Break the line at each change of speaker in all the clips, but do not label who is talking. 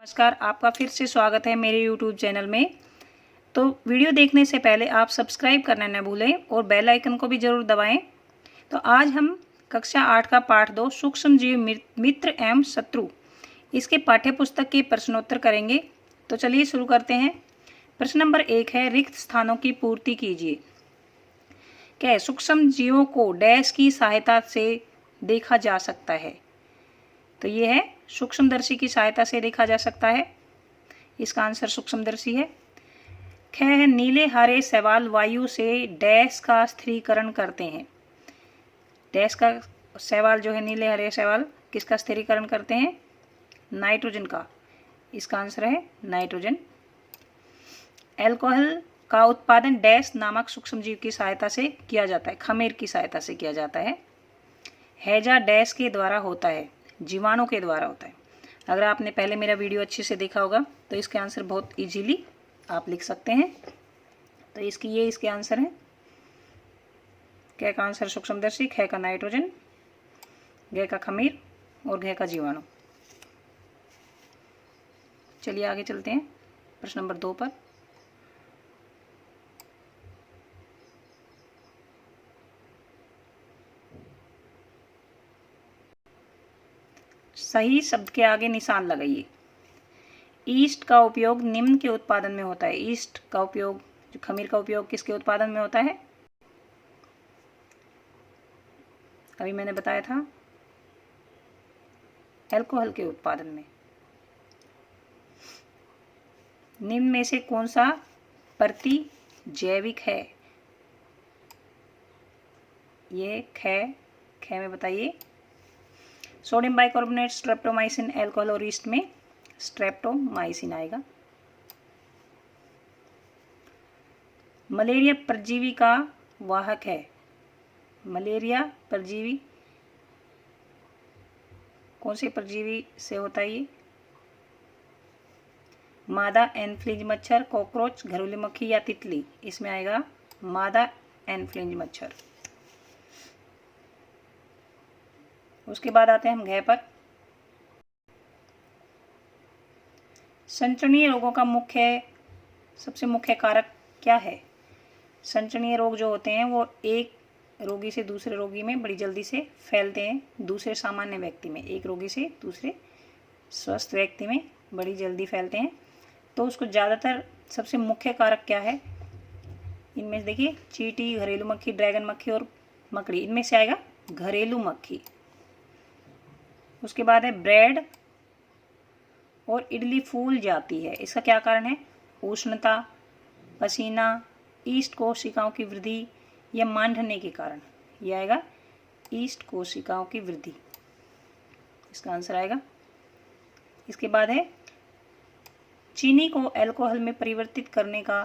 नमस्कार, आपका फिर से स्वागत है मेरे YouTube चैनल में। तो वीडियो देखने से पहले आप सब्सक्राइब करना न भूलें और बेल आइकन को भी ज़रूर दबाएं। तो आज हम कक्षा 8 का पाठ 2 सूक्ष्म जीव मित्र एवं शत्रु इसके पाठ्य पुस्तक के प्रश्नोत्तर करेंगे। तो चलिए शुरू करते हैं। प्रश्न नंबर 1 है, रिक्त स्थानों की पूर्ति कीजिए। क्या है? सूक्ष्म जीवों को डैश की सहायता से देखा जा सकता है। तो ये है सूक्ष्मदर्शी की सहायता से देखा जा सकता है। इसका आंसर सूक्ष्मदर्शी है। ख है, नीले हरे शैवाल वायु से डैश का स्थिरीकरण करते हैं। डैश का शैवाल जो है, नीले हरे शैवाल किसका स्थिरीकरण करते हैं? नाइट्रोजन का। इसका आंसर है नाइट्रोजन। एल्कोहल का उत्पादन डैश नामक सूक्ष्मजीव की सहायता से किया जाता है, खमीर की सहायता से किया जाता है। हैजा डैश के द्वारा होता है, जीवाणु के द्वारा होता है। अगर आपने पहले मेरा वीडियो अच्छे से देखा होगा तो इसके आंसर बहुत इजीली आप लिख सकते हैं। तो इसके आंसर है। क का आंसर सूक्ष्मदर्शी, ख का नाइट्रोजन, ग का खमीर और घ का जीवाणु। चलिए आगे चलते हैं प्रश्न नंबर 2 पर। सही शब्द के आगे निशान लगाइए। ईस्ट का उपयोग निम्न के उत्पादन में होता है। ईस्ट का उपयोग, जो खमीर का उपयोग किसके उत्पादन में होता है? अभी मैंने बताया था, एल्कोहल के उत्पादन में। निम्न में से कौन सा प्रतिजैविक है? ये ख में बताइए। सोडियम बाइकार्बोनेट, स्ट्रेप्टोमाइसिन, एल्कोहल और ईस्ट में स्ट्रेप्टोमाइसिन आएगा। मलेरिया परजीवी का वाहक है। मलेरिया परजीवी कौन से परजीवी से होता है? ये मादा एनफ्लूएंज मच्छर, कॉकरोच, घरेलू मक्खी या तितली। इसमें आएगा मादा एनफ्लूएंज मच्छर। उसके बाद आते हैं हम घ पर। संचरणीय रोगों का सबसे मुख्य कारक क्या है? संचरणीय रोग जो होते हैं वो एक रोगी से दूसरे रोगी में बड़ी जल्दी से फैलते हैं। दूसरे सामान्य व्यक्ति में, एक रोगी से दूसरे स्वस्थ व्यक्ति में बड़ी जल्दी फैलते हैं। तो उसको ज़्यादातर सबसे मुख्य कारक क्या है? इनमें से देखिए, चींटी, घरेलू मक्खी, ड्रैगन मक्खी और मकड़ी। इनमें से आएगा घरेलू मक्खी। उसके बाद है ब्रेड और इडली फूल जाती है। इसका क्या कारण है? उष्णता, पसीना, ईस्ट कोशिकाओं की वृद्धि या मांडने के कारण। यह आएगा ईस्ट कोशिकाओं की वृद्धि। इसका आंसर आएगा। इसके बाद है चीनी को अल्कोहल में परिवर्तित करने का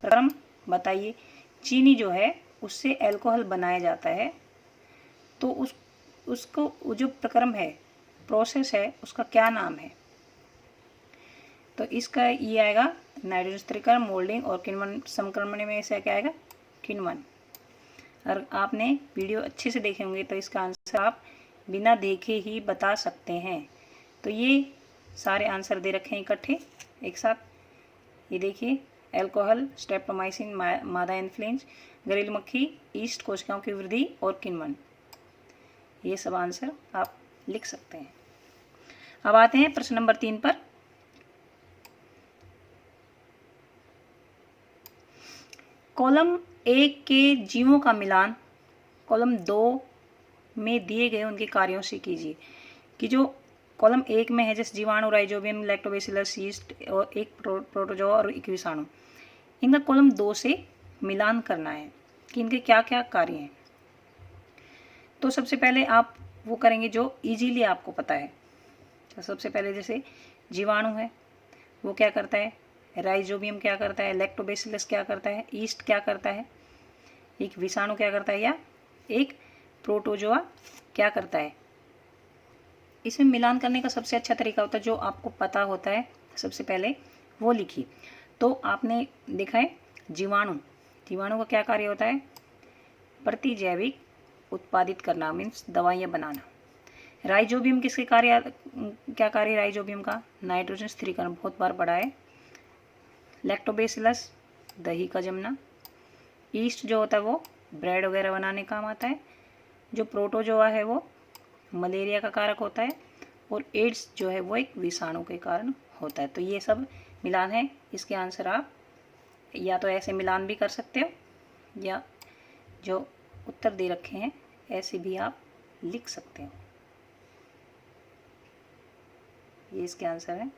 प्रक्रम बताइए। चीनी जो है उससे अल्कोहल बनाया जाता है, तो उसको जो प्रक्रम है, प्रोसेस है, उसका क्या नाम है? तो इसका ये आएगा नाइट्रोजन स्थिरीकरण, मोल्डिंग और किण्वन संक्रमण में से क्या आएगा? किण्वन। अगर आपने वीडियो अच्छे से देखे होंगे तो इसका आंसर आप बिना देखे ही बता सकते हैं। तो ये सारे आंसर दे रखे हैं इकट्ठे एक साथ। ये देखिए, एल्कोहल, स्ट्रेप्टोमाइसिन, मादा एनफ्लूएंज, घरेलू मक्खी, ईस्ट कोशिकाओं की वृद्धि और किण्वन। ये सब आंसर आप लिख सकते हैं। अब आते हैं प्रश्न नंबर 3 पर। कॉलम 1 के जीवों का मिलान कॉलम 2 में दिए गए उनके कार्यों से कीजिए। कि जो कॉलम 1 में है, जैसे जीवाणु, राइजोबियम, लैक्टोबैसिलस, यीस्ट और एक प्रोटोजोआ और एक विषाणु, इनका कॉलम 2 से मिलान करना है कि इनके क्या क्या कार्य हैं। तो सबसे पहले आप वो करेंगे जो इजीली आपको पता है। तो सबसे पहले जैसे जीवाणु है, वो क्या करता है? राइजोबियम क्या करता है? लैक्टोबैसिलस क्या करता है? ईस्ट क्या करता है? एक विषाणु क्या करता है? या एक प्रोटोजोआ क्या करता है? इसमें मिलान करने का सबसे अच्छा तरीका होता है, जो आपको पता होता है सबसे पहले वो लिखिए। तो आपने देखा है जीवाणु का क्या कार्य होता है? प्रतिजैविक उत्पादित करना, मीन्स दवाइयाँ बनाना। राइजोबियम किसके क्या कार्य राइजोबियम का? नाइट्रोजन स्थिरीकरण, बहुत बार पढ़ा है। लैक्टोबैसिलस, दही का जमना। ईस्ट जो होता है वो ब्रेड वगैरह बनाने काम आता है। जो प्रोटोजोआ है वो मलेरिया का कारक होता है। और एड्स जो है वो एक विषाणु के कारण होता है। तो ये सब मिलान है। इसके आंसर आप या तो ऐसे मिलान भी कर सकते हो या जो उत्तर दे रखे हैं ऐसे भी आप लिख सकते हो। ये इसके आंसर है।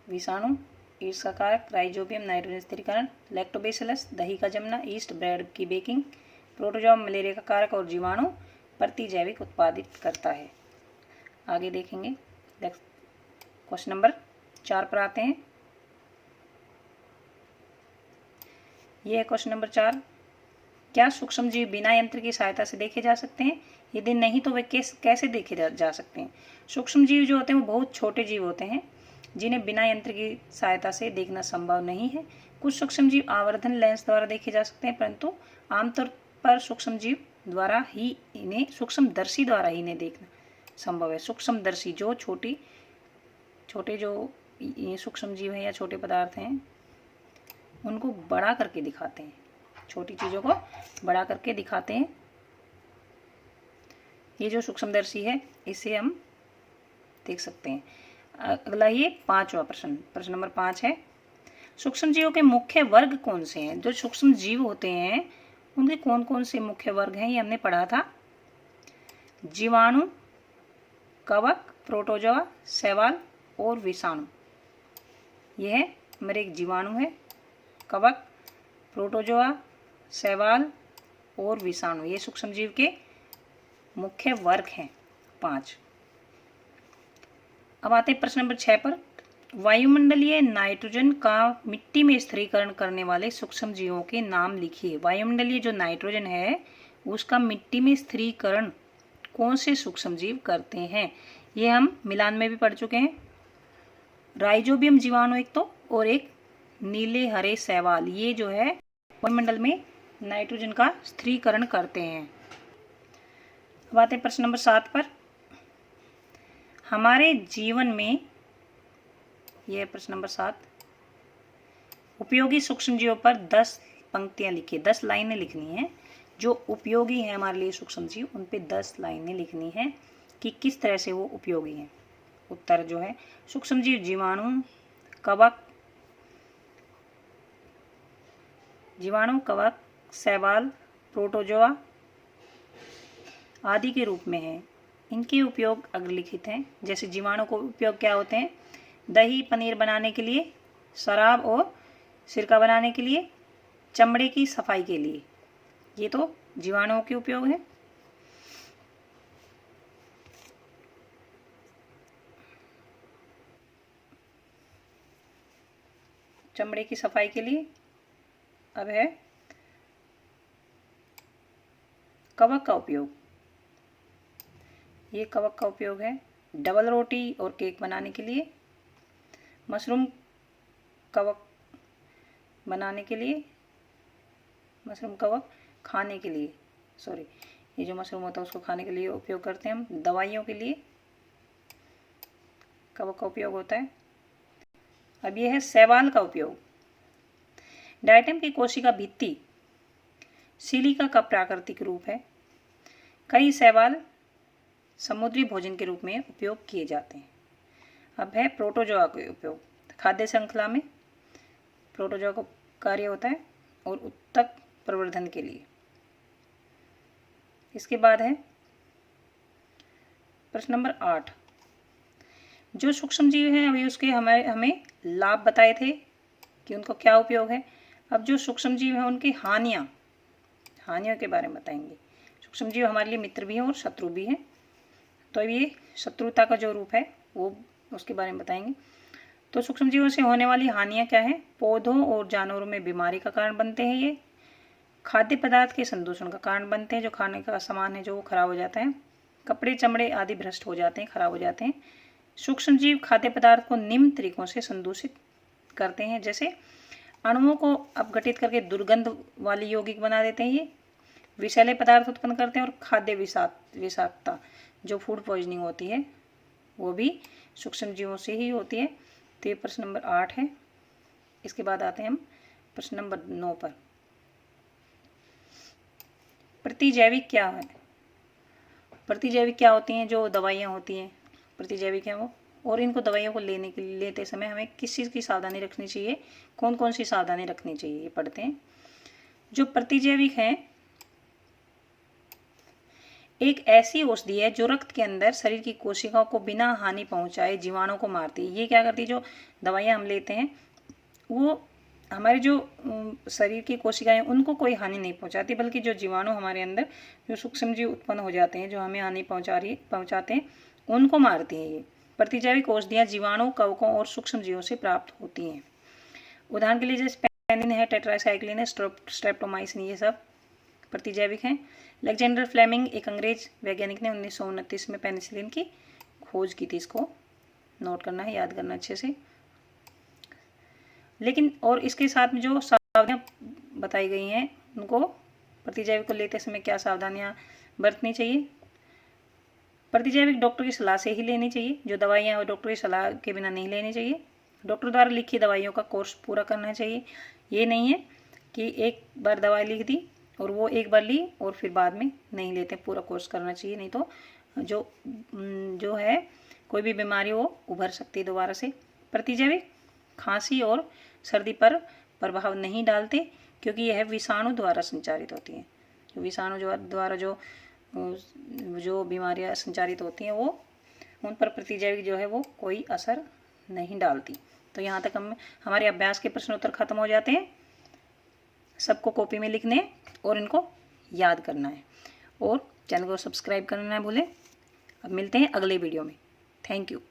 विषाणु, ईस्ट का कारक, राइजोबियम नाइट्रोजन स्थिरीकरण, लैक्टोबैसिलस दही का जमना, ईस्ट ब्रेड की बेकिंग, प्रोटोजोआ मलेरिया का कारक और जीवाणु प्रतिजैविक उत्पादित करता है। आगे देखेंगे। क्वेश्चन नंबर 4 पर आते हैं। यह है क्वेश्चन नंबर 4। क्या सूक्ष्मजीव बिना यंत्र की सहायता से देखे जा सकते हैं? यदि नहीं तो वे कैसे देखे जा सकते हैं? सूक्ष्मजीव जो होते हैं वो बहुत छोटे जीव होते हैं जिन्हें बिना यंत्र की सहायता से देखना संभव नहीं है। कुछ सूक्ष्मजीव आवर्धन लेंस द्वारा देखे जा सकते हैं, परंतु आमतौर पर सूक्ष्मजीव द्वारा ही इन्हें सूक्ष्मदर्शी द्वारा ही इन्हें देखना संभव है। सूक्ष्मदर्शी जो छोटे जो ये सूक्ष्मजीव हैं या छोटे पदार्थ हैं उनको बड़ा करके दिखाते हैं, छोटी चीज़ों को बड़ा करके दिखाते हैं। ये जो सूक्ष्मदर्शी है इसे हम देख सकते हैं। अगला ये 5वां प्रश्न नंबर 5 है। सूक्ष्मजीवों के मुख्य वर्ग कौन से हैं? जो सूक्ष्मजीव होते हैं उनके कौन कौन से मुख्य वर्ग हैं ये हमने पढ़ा था। जीवाणु, कवक, प्रोटोजोआ, शैवाल और विषाणु। यह है हमारे एक जीवाणु है, कवक, प्रोटोजोआ, शैवाल और विषाणु। ये सूक्ष्मजीव के मुख्य वर्ग हैं 5। अब आते हैं प्रश्न नंबर 6 पर। वायुमंडलीय नाइट्रोजन का मिट्टी में स्थिरीकरण करने वाले सूक्ष्मजीवों के नाम लिखिए। वायुमंडलीय जो नाइट्रोजन है उसका मिट्टी में स्थिरीकरण कौन से सूक्ष्मजीव करते हैं? ये हम मिलान में भी पढ़ चुके हैं। राइजोबियम जीवाणु एक तो, और एक नीले हरे शैवाल, ये जो है वायुमंडल में नाइट्रोजन का स्थिरीकरण करते हैं। अब आते हैं प्रश्न नंबर 7 पर। हमारे जीवन में, यह प्रश्न नंबर 7, उपयोगी सूक्ष्मजीवों पर 10 पंक्तियां लिखिए। 10 लाइनें लिखनी है। जो उपयोगी है हमारे लिए सूक्ष्मजीव उन पे 10 लाइनें लिखनी है कि किस तरह से वो उपयोगी हैं। उत्तर जो है सूक्ष्मजीव जीवाणु, कवक, शैवाल, प्रोटोजोआ आदि के रूप में है। इनके उपयोग अग्रलिखित हैं। जैसे जीवाणु को उपयोग क्या होते हैं? दही पनीर बनाने के लिए, शराब और सिरका बनाने के लिए, चमड़े की सफाई के लिए। ये तो जीवाणुओं के उपयोग है। चमड़े की सफाई के लिए। अब है कवक का उपयोग। ये कवक का उपयोग है डबल रोटी और केक बनाने के लिए, मशरूम कवक बनाने के लिए, मशरूम कवक खाने के लिए, ये जो मशरूम होता है उसको खाने के लिए उपयोग करते हैं हम। दवाइयों के लिए कवक का उपयोग होता है। अब यह है शैवाल का उपयोग। डायटम की कोशिका भित्ति सिलिका का प्राकृतिक रूप है। कई शैवाल समुद्री भोजन के रूप में उपयोग किए जाते हैं। अब है प्रोटोजोआ का उपयोग। खाद्य श्रृंखला में प्रोटोजोआ का कार्य होता है और उत्तक प्रवर्धन के लिए। इसके बाद है प्रश्न नंबर 8। जो सूक्ष्मजीव हैं अभी उसके हमें लाभ बताए थे कि उनको क्या उपयोग है। अब जो सूक्ष्मजीव हैं उनकी हानियों के बारे में बताएंगे। सूक्ष्मजीव हमारे लिए मित्र भी हैं और शत्रु भी हैं। तो ये शत्रुता का जो रूप है वो उसके बारे में बताएंगे। तो सूक्ष्मजीवों से होने वाली हानियाँ क्या हैं? पौधों और जानवरों में बीमारी का कारण बनते हैं। ये खाद्य पदार्थ के संदूषण का कारण बनते हैं। जो खाने का सामान है जो वो खराब हो जाता है। कपड़े चमड़े आदि भ्रष्ट हो जाते हैं, खराब हो जाते हैं। सूक्ष्मजीव खाद्य पदार्थ को निम्न तरीकों से संदूषित करते हैं, जैसे अणुओं को अपघटित करके दुर्गंध वाली यौगिक बना देते हैं ये। विषैले पदार्थ उत्पन्न करते हैं और खाद्य विषाक्तता जो फूड पॉइजनिंग होती है वो भी सूक्ष्म जीवों से ही होती है। तो ये प्रश्न नंबर 8 है। इसके बाद आते हैं हम प्रश्न नंबर 9 पर। प्रतिजैविक क्या है? प्रतिजैविक क्या होती हैं? जो दवाइयाँ होती हैं प्रतिजैविक हैं वो, और इनको दवाइयों को लेते समय हमें किस चीज़ की सावधानी रखनी चाहिए, कौन कौन सी सावधानी रखनी चाहिए, ये पढ़ते हैं। जो प्रतिजैविक हैं एक ऐसी औषधि है जो रक्त के अंदर शरीर की कोशिकाओं को बिना हानि पहुंचाए जीवाणुओं को मारती है। ये क्या करती है? जो दवाइयाँ हम लेते हैं वो हमारे जो शरीर की कोशिकाएं उनको कोई हानि नहीं पहुंचाती, बल्कि जो जीवाणु हमारे अंदर जो सूक्ष्म जीव उत्पन्न हो जाते हैं जो हमें हानि पहुंचाते हैं उनको मारती हैं। ये प्रतिजैविक औषधियाँ जीवाणु, कवकों और सूक्ष्म जीवों से प्राप्त होती हैं। उदाहरण के लिए जैसे पेनिन है, टेट्रासाइक्लिन है, स्ट्रेप्टोमाइसिन, ये सब प्रतिजैविक हैं। अलेक्जेंडर फ्लेमिंग एक अंग्रेज वैज्ञानिक ने 1929 में पेनिसिलिन की खोज की थी। इसको नोट करना है, याद करना अच्छे से। लेकिन और इसके साथ में जो सावधानियाँ बताई गई हैं उनको प्रतिजैविक को लेते समय क्या सावधानियाँ बरतनी चाहिए। प्रतिजैविक डॉक्टर की सलाह से ही लेनी चाहिए। जो दवाइयाँ डॉक्टर की सलाह के बिना नहीं लेनी चाहिए। डॉक्टर द्वारा लिखी दवाइयों का कोर्स पूरा करना चाहिए। ये नहीं है कि एक बार दवाई लिख दी और वो एक बार ली और फिर बाद में नहीं लेते, पूरा कोर्स करना चाहिए, नहीं तो जो है कोई भी बीमारी वो उभर सकती है दोबारा से। प्रतिजैविक खांसी और सर्दी पर प्रभाव नहीं डालते क्योंकि यह विषाणु द्वारा संचारित होती हैं। विषाणु द्वारा जो बीमारियां संचारित होती हैं वो उन पर प्रतिजैविक जो है वो कोई असर नहीं डालती। तो यहाँ तक हमारे अभ्यास के प्रश्न उत्तर खत्म हो जाते हैं। सबको कॉपी में लिखने और इनको याद करना है और चैनल को सब्सक्राइब करना ना भूलें। अब मिलते हैं अगले वीडियो में। Thank you.